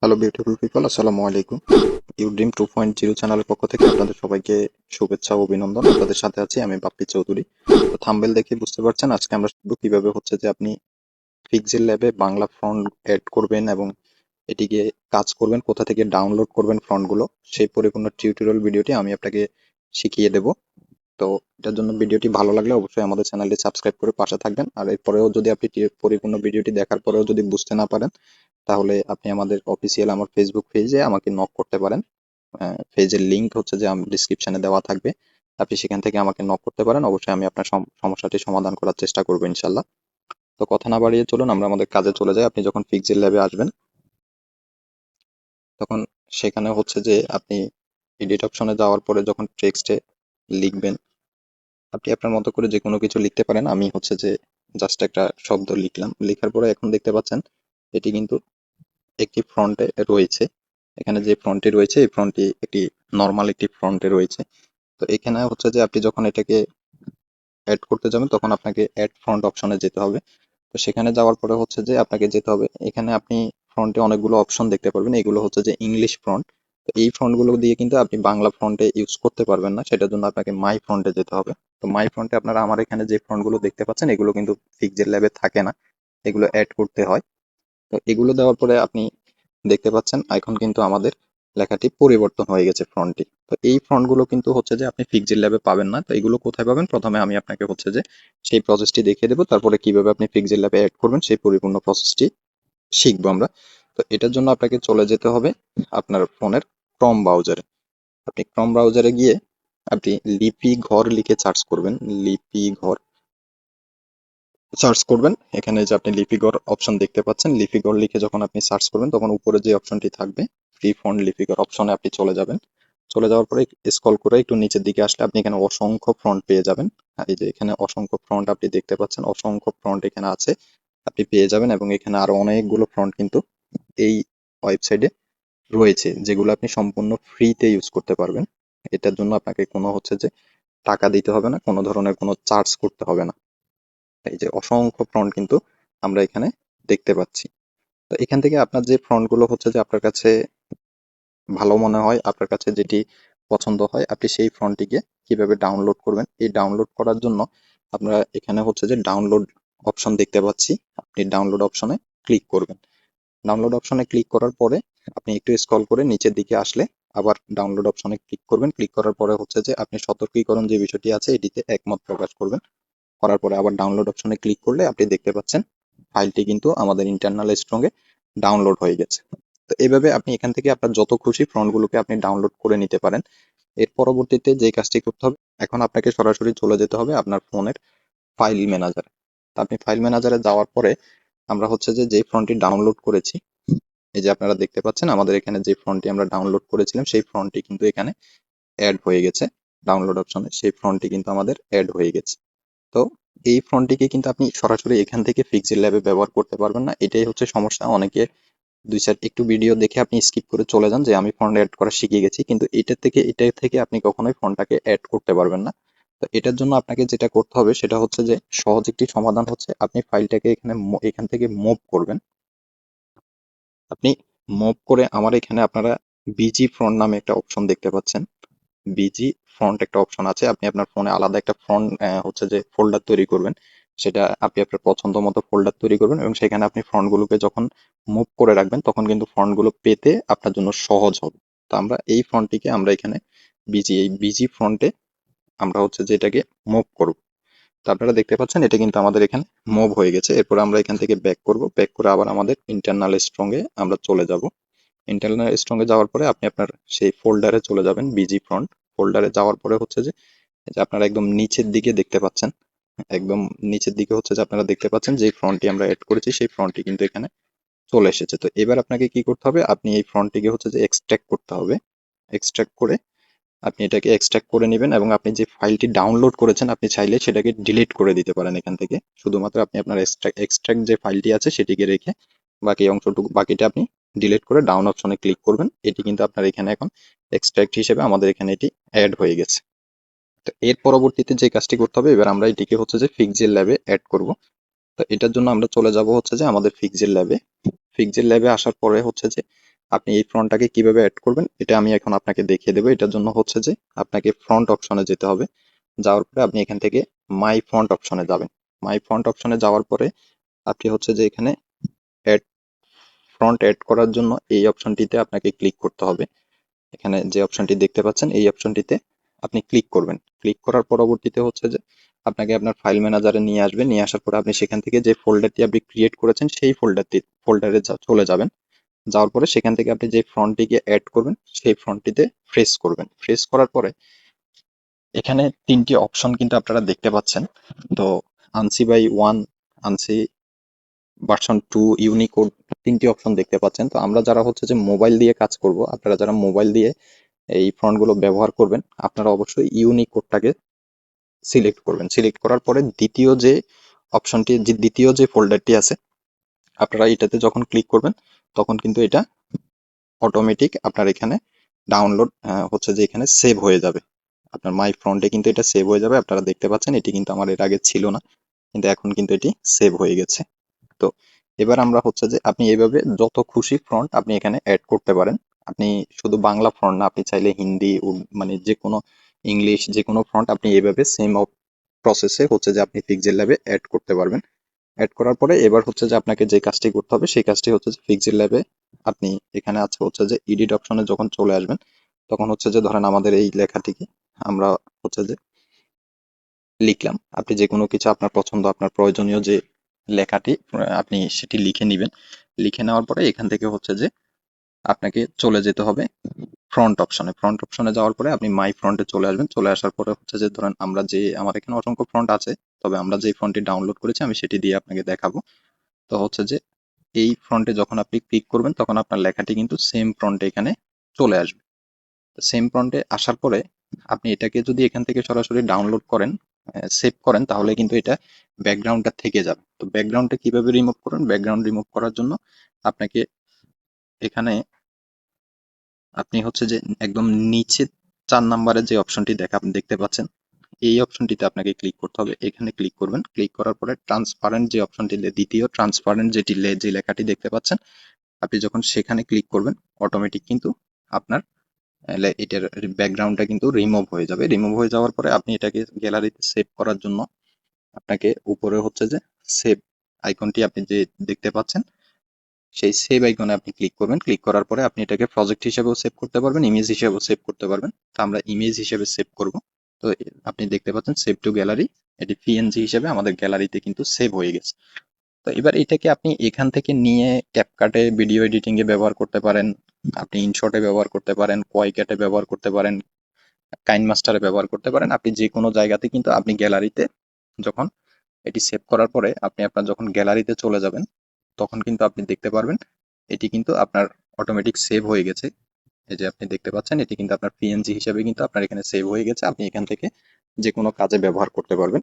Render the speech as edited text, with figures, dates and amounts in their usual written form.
Hello beautiful people, আসসালামু আলাইকুম। ইউড্রিম 2.0 চ্যানেলের পক্ষ থেকে আপনাদের সবাইকে শুভেচ্ছা ও অভিনন্দন। আপনাদের সাথে আছি আমি বাপ্পি চৌধুরী। তো থাম্বনেল দেখে বুঝতে পারছেন আজকে আমরা শিখব কিভাবে হচ্ছে যে আপনি পিক্সেল ল্যাবে বাংলা ফন্ট এড করবেন এবং এটিকে কাজ করবেন, কোথা থেকে ডাউনলোড করবেন ফন্টগুলো, সেই পরিপূর্ণ টিউটোরিয়াল ভিডিওটি আমি আপনাকে শিখিয়ে দেব। তো এটার জন্য ভিডিওটি ভালো লাগলে অবশ্যই আমাদের চ্যানেলটি সাবস্ক্রাইব করে পাশে থাকবেন। আর এরপরেও যদি আপনি পরিপূর্ণ ভিডিওটি দেখার পরেও যদি বুঝতে না পারেন, তাহলে আপনি আমাদের অফিসিয়াল আমার ফেসবুক পেজে আমাকে নক করতে পারেন। পেজের লিংক হচ্ছে যে ডিসক্রিপশনে দেওয়া থাকবে। আপনি সেখান থেকে আমাকে নক করতে পারেন। অবশ্যই আমি আপনার সমস্যাটি সমাধান করার চেষ্টা করবো ইনশাল্লাহ। তো কথা না বাড়িয়ে চলুন আমরা আমাদের কাজে চলে যাই। আপনি যখন পিক্সেল ল্যাবে আসবেন তখন সেখানে হচ্ছে যে আপনি এডিট অপশনে যাওয়ার পরে যখন টেক্সটে লিখবেন, আপনি আপনার মতো করে যে কোনো কিছু লিখতে পারেন। আমি হচ্ছে যে জাস্ট একটা শব্দ লিখলাম, লেখার পরে এখন দেখতে পাচ্ছেন এটি কিন্তু একটি ফ্রন্টে রয়েছে। এখানে যে ফ্রন্টটি রয়েছে এই ফ্রন্টটি একটি নর্মাল একটি ফ্রন্টে রয়েছে। তো এখানে হচ্ছে যে আপনি যখন এটাকে অ্যাড করতে যাবেন তখন আপনাকে অ্যাড ফ্রন্ট অপশনে যেতে হবে। তো সেখানে যাওয়ার পরে হচ্ছে যে আপনাকে যেতে হবে, এখানে আপনি ফ্রন্টে অনেকগুলো অপশন দেখতে পারবেন, এগুলো হচ্ছে যে ইংলিশ ফ্রন্ট। তো এই ফ্রন্টগুলো দিয়ে কিন্তু আপনি বাংলা ফ্রন্টে ইউজ করতে পারবেন না, সেটার জন্য আপনাকে মাই ফ্রন্টে যেতে হবে। তো মাই ফ্রন্টে আপনারা আমার এখানে যে ফ্রন্টগুলো দেখতে পাচ্ছেন এগুলো কিন্তু পিক্সেল ল্যাবে থাকে না, এগুলো অ্যাড করতে হয়। তো এগুলো দেওয়ার পরে আপনি দেখতে পাচ্ছেন এখন কিন্তু আমাদের লেখাটি পরিবর্তন হয়ে গেছে ফন্টটি। তো এই ফন্টগুলো কিন্তু হচ্ছে যে আপনি পিক্সেল ল্যাবে পাবেন না। তো এগুলো কোথায় পাবেন, প্রথমে আমি আপনাকে হচ্ছে যে সেই প্রসেসটি দেখিয়ে দেবো, তারপরে কিভাবে আপনি পিক্সেল ল্যাবে অ্যাড করবেন সেই পরিপূর্ণ প্রসেসটি শিখবো আমরা। তো এটার জন্য আপনাকে চলে যেতে হবে আপনার ফোনের ক্রোম ব্রাউজারে। আপনি ক্রোম ব্রাউজারে গিয়ে আপনি লিপি ঘর লিখে সার্চ করবেন। লিপি ঘর সার্চ করবেন, এখানে যে আপনি লিপিগড় অপশন দেখতে পাচ্ছেন, লিপিগড় লিখে যখন আপনি সার্চ করবেন তখন উপরে যে অপশনটি থাকবে ফ্রি ফন্ট লিপিগড় অপশনে আপনি চলে যাবেন। চলে যাওয়ার পরে স্ক্রল করে একটু নিচের দিকে আসলে আপনি এখানে অসংখ্য ফ্রন্ট পেয়ে যাবেন। আর এই যে এখানে অসংখ্য ফ্রন্ট আপনি দেখতে পাচ্ছেন, অসংখ্য ফ্রন্ট এখানে আছে, আপনি পেয়ে যাবেন। এবং এখানে আরো অনেকগুলো ফ্রন্ট কিন্তু এই ওয়েবসাইটে রয়েছে, যেগুলো আপনি সম্পূর্ণ ফ্রিতে ইউজ করতে পারবেন। এটার জন্য আপনাকে কোনো হচ্ছে যে টাকা দিতে হবে না, কোনো ধরনের কোনো চার্জ করতে হবে না। এই যে অসংখ্য ফ্রন্ট কিন্তু আমরা এখানে দেখতে পাচ্ছি। তো এখান থেকে আপনার যে ফ্রন্ট গুলো হচ্ছে যে আপনার কাছে ভালো মনে হয়, আপনার কাছে যেটি পছন্দ হয়, আপনি সেই ফ্রন্টটিকে কিভাবে ডাউনলোড করবেন, এই ডাউনলোড করার জন্য আপনারা এখানে হচ্ছে যে ডাউনলোড অপশন দেখতে পাচ্ছি, আপনি ডাউনলোড অপশনে ক্লিক করবেন। ডাউনলোড অপশনে ক্লিক করার পরে আপনি একটু স্ক্রল করে নিচের দিকে আসলে আবার ডাউনলোড অপশনে ক্লিক করবেন। ক্লিক করার পরে হচ্ছে যে আপনি সতর্কীকরণ যে বিষয়টি আছে এটিতে একমত প্রকাশ করবেন। করার পরে আবার ডাউনলোড অপশনে ক্লিক করলে আপনি দেখতে পাচ্ছেন ফাইলটি কিন্তু আমাদের ইন্টারনাল স্ট্রং এ ডাউনলোড হয়ে গেছে। তো এইভাবে আপনি এখান থেকে আপনার যত খুশি ফন্টগুলোকে আপনি ডাউনলোড করে নিতে পারেন। এর পরবর্তীতে যে কাজটি করতে হবে, এখন আপনাকে সরাসরি চলে যেতে হবে আপনার ফোনের ফাইল ম্যানেজারে। তো আপনি ফাইল ম্যানেজারে যাওয়ার পরে আমরা হচ্ছে যে যে ফন্টটি ডাউনলোড করেছি, এই যে আপনারা দেখতে পাচ্ছেন আমাদের এখানে যে ফন্টটি আমরা ডাউনলোড করেছিলাম সেই ফন্টটি কিন্তু এখানে অ্যাড হয়ে গেছে। ডাউনলোড অপশনে সেই ফন্টটি কিন্তু আমাদের অ্যাড হয়ে গেছে। তো এই ফন্টটিকে কিন্তু আপনি সরাসরি এখান থেকে পিক্সেল ল্যাবে ব্যবহার করতে পারবেন না, এটাই হচ্ছে সমস্যা। অনেকে দুই চার একটু ভিডিও দেখে আপনি স্কিপ করে চলে যান যে আমি ফন্ট অ্যাড করা শিখে গেছি, কিন্তু এটা থেকে আপনি কখনোই ফন্টটাকে অ্যাড করতে পারবেন না। তো এটার জন্য আপনাকে যেটা করতে হবে সেটা হচ্ছে যে সহজ একটি সমাধান হচ্ছে আপনি ফাইলটাকে এখান থেকে মুভ করবেন। আপনি মুভ করে আমার এখানে আপনারা বিজি ফ্রন্ট নামে একটা অপশন দেখতে পাচ্ছেন। বিজি ফন্ট একটা অপশন আছে, আপনি আপনার ফোনে আলাদা একটা ফন্ট হচ্ছে যে ফোল্ডার তৈরি করবেন। সেটা আপনি আপনার পছন্দ মতো ফোল্ডার তৈরি করবেন এবং সেখানে আপনি ফন্টগুলোকে যখন মুভ করে রাখবেন তখন কিন্তু ফন্টগুলো পেতে আপনার জন্য সহজ হবে। তো আমরা এই ফন্টটিকে আমরা এখানে এই বিজি ফন্টে আমরা হচ্ছে যে এটাকে মুভ করব। তো আপনারা দেখতে পাচ্ছেন এটা কিন্তু আমাদের এখানে মুভ হয়ে গেছে। এরপর আমরা এখান থেকে ব্যাক করব, ব্যাক করে আবার আমাদের ইন্টারনাল স্ট্রং এ আমরা চলে যাব। ইন্টারনাল স্ট্রং এ যাওয়ার পরে আপনি আপনার সেই ফোল্ডারে চলে যাবেন। বিজি ফ্রন্ট ফোল্ডারে যাওয়ার পরে হচ্ছে যে এই যে আপনারা একদম নিচের দিকে দেখতে পাচ্ছেন, একদম নিচের দিকে হচ্ছে যে আপনারা দেখতে পাচ্ছেন যে ফ্রন্টটি আমরা এড করেছি সেই ফ্রন্টটি কিন্তু এখানে চলে এসেছে। তো এবার আপনাকে কি করতে হবে, আপনি এই ফ্রন্টটিকে হচ্ছে যে এক্সট্রাক্ট করতে হবে। এক্সট্রাক্ট করে আপনি এটাকে এক্সট্রাক্ট করে নেবেন এবং আপনি যে ফাইলটি ডাউনলোড করেছেন আপনি চাইলে সেটাকে ডিলিট করে দিতে পারেন এখান থেকে। শুধুমাত্র আপনি আপনার এক্সট্রাক্ট যে ফাইলটি আছে সেটিকে রেখে বাকি অংশটুকু বাকিটা আপনি ডিলিট করে ডাউন অপশনে ক্লিক করবেন। এটি কিন্তু আপনার এখানে এখন এক্সট্রাক্ট হিসেবে আমাদের এখানে এটি অ্যাড হয়ে গেছে। তো এর পরবর্তীতে যে কাজটি করতে হবে, এবার আমরা এটিকে হচ্ছে যে পিক্সেল ল্যাবে অ্যাড করব। তো এটার জন্য আমরা চলে যাব হচ্ছে যে আমাদের পিক্সেল ল্যাবে। পিক্সেল ল্যাবে আসার পরে হচ্ছে যে আপনি এই ফ্রন্টটাকে কিভাবে অ্যাড করবেন এটা আমি এখন আপনাকে দেখিয়ে দেবো। এটার জন্য হচ্ছে যে আপনাকে ফ্রন্ট অপশনে যেতে হবে। যাওয়ার পরে আপনি এখান থেকে মাই ফ্রন্ট অপশনে যাবেন। মাই ফ্রন্ট অপশনে যাওয়ার পরে আপনি হচ্ছে যে এখানে অ্যাড ফ্রন্ট অ্যাড করার জন্য এই অপশনটিতে আপনাকে ক্লিক করতে হবে। এখানে যে অপশনটি দেখতে পাচ্ছেন এই অপশনটিতে আপনি ক্লিক করবেন। ক্লিক করার পরবর্তীতে হচ্ছে যে আপনাকে আপনার ফাইল ম্যানেজারে নিয়ে আসবে। নিয়ে আসার পরে আপনি সেখান থেকে যে ফোল্ডারটি আপনি ক্রিয়েট করেছেন সেই ফোল্ডারে চলে যাবেন। যাওয়ার পরে সেখান থেকে আপনি যে ফ্রন্টটিকে অ্যাড করবেন সেই ফ্রন্টটিতে প্রেস করবেন। প্রেস করার পরে এখানে 3টি অপশন কিন্তু আপনারা দেখতে পাচ্ছেন। তো ANSI by 1, ANSI version 2, Unicode 3টি অপশন দেখতে পাচ্ছেন। তো আমরা যারা হচ্ছে যে মোবাইল দিয়ে কাজ করব, আপনারা যারা মোবাইল দিয়ে এই ফন্টগুলো ব্যবহার করবেন, আপনারা অবশ্যই ইউনিকোডটাকে সিলেক্ট করবেন। সিলেক্ট করার পরে দ্বিতীয় যে ফোল্ডারটি আছে আপনারা এটাতে যখন ক্লিক করবেন তখন কিন্তু এটা অটোমেটিক আপনার এখানে ডাউনলোড হচ্ছে যে এখানে সেভ হয়ে যাবে। আপনার মাই ফ্রন্টে কিন্তু এটা সেভ হয়ে যাবে। আপনারা দেখতে পাচ্ছেন এটি কিন্তু আমার এর আগে ছিল না, কিন্তু এখন কিন্তু এটি সেভ হয়ে গেছে। তো এবার আমরা হচ্ছে যে আপনি এইভাবে যত খুশি ফ্রন্ট আপনি এখানে অ্যাড করতে পারেন। আপনি শুধু বাংলা ফ্রন্ট না, আপনি চাইলে হিন্দি, মানে যে কোনো ইংলিশ যে কোনো ফ্রন্ট আপনি এইভাবে সেম প্রসেসে হচ্ছে যে আপনি পিক্সেল ল্যাবে অ্যাড করতে পারবেন। অ্যাড করার পরে এবার হচ্ছে যে আপনাকে যে কাজটি করতে হবে সেই কাজটি হচ্ছে যে পিক্সেল ল্যাবে আপনি এখানে আছে হচ্ছে যে এডিট অপশনে যখন চলে আসবেন তখন হচ্ছে যে ধরেন আমাদের এই লেখাটিকে আমরা হচ্ছে যে লিখলাম। আপনি যে কোনো কিছু আপনার পছন্দ, আপনার প্রয়োজনীয় যে লেখাটি আপনি সেটি লিখে নিবেন। লিখে নেওয়ার পরে এখান থেকে হচ্ছে যে আপনাকে চলে যেতে হবে ফ্রন্ট অপশনে। ফ্রন্ট অপশনে যাওয়ার পরে আপনি মাই ফ্রন্টে চলে আসবেন। চলে আসার পরে হচ্ছে যে ধরেন আমার এখানে অসংখ্য ফ্রন্ট আছে, তবে আমরা যে ফ্রন্টটি ডাউনলোড করেছি আমি সেটি দিয়ে আপনাকে দেখাবো। তো হচ্ছে যে এই ফ্রন্টে যখন আপনি ক্লিক করবেন তখন আপনার লেখাটি কিন্তু সেম ফ্রন্টে এখানে চলে আসবে। সেম ফ্রন্টে আসার পরে আপনি এটাকে যদি এখান থেকে সরাসরি ডাউনলোড করেন, সেভ করেন, তাহলে কিন্তু এটা ব্যাকগ্রাউন্ডটা থেকে যাবে। তো ব্যাকগ্রাউন্ডটা কিভাবে রিমুভ করবেন? ব্যাকগ্রাউন্ড রিমুভ করার জন্য আপনাকে এখানে আপনি হচ্ছে যে একদম নিচে 4 নাম্বারের যে অপশনটি দেখতে পাচ্ছেন এই অপশনটিতে আপনাকে ক্লিক করতে হবে। এখানে ক্লিক করবেন। ক্লিক করার পরে ট্রান্সপারেন্ট যে অপশনটি, দ্বিতীয় ট্রান্সপারেন্ট যে লেখাটি দেখতে পাচ্ছেন, আপনি যখন সেখানে ক্লিক করবেন অটোমেটিক কিন্তু আপনার এটার ব্যাকগ্রাউন্ডটা কিন্তু রিমুভ হয়ে যাবে। রিমুভ হয়ে যাওয়ার পরে আপনি এটাকে গ্যালারিতে সেভ করার জন্য আপনাকে উপরে হচ্ছে যে সেভ আইকনটি আপনি যে দেখতে পাচ্ছেন সেই সেভ আইকনে আপনি ক্লিক করবেন। ক্লিক করার পরে আপনি এটাকে প্রজেক্ট হিসেবেও সেভ করতে পারবেন, ইমেজ হিসেবেও সেভ করতে পারবেন। তো আমরা ইমেজ হিসেবে সেভ করব। তো আপনি দেখতে পাচ্ছেন সেভ টু গ্যালারি, এটি পিএনজি হিসেবে আমাদের গ্যালারিতে কিন্তু সেভ হয়ে গেছে। তো এবার এটাকে আপনি এখান থেকে নিয়ে ক্যাপকাটে ভিডিও এডিটিং এ ব্যবহার করতে পারেন, আপনি ইনশটে ব্যবহার করতে পারেন, কোয়াইক্যাটে ব্যবহার করতে পারেন, কাইন মাস্টারে ব্যবহার করতে পারেন। আপনি যে কোনো জায়গাতে কিন্তু আপনি গ্যালারিতে যখন এটি সেভ করার পরে আপনি আপনার যখন গ্যালারিতে চলে যাবেন তখন কিন্তু আপনি দেখতে পারবেন এটি কিন্তু আপনার অটোমেটিক সেভ হয়ে গেছে। এই যে আপনি দেখতে পাচ্ছেন এটি কিন্তু আপনার পিএনজি হিসেবে কিন্তু আপনার এখানে সেভ হয়ে গেছে। আপনি এখান থেকে যে কোনো কাজে ব্যবহার করতে পারবেন।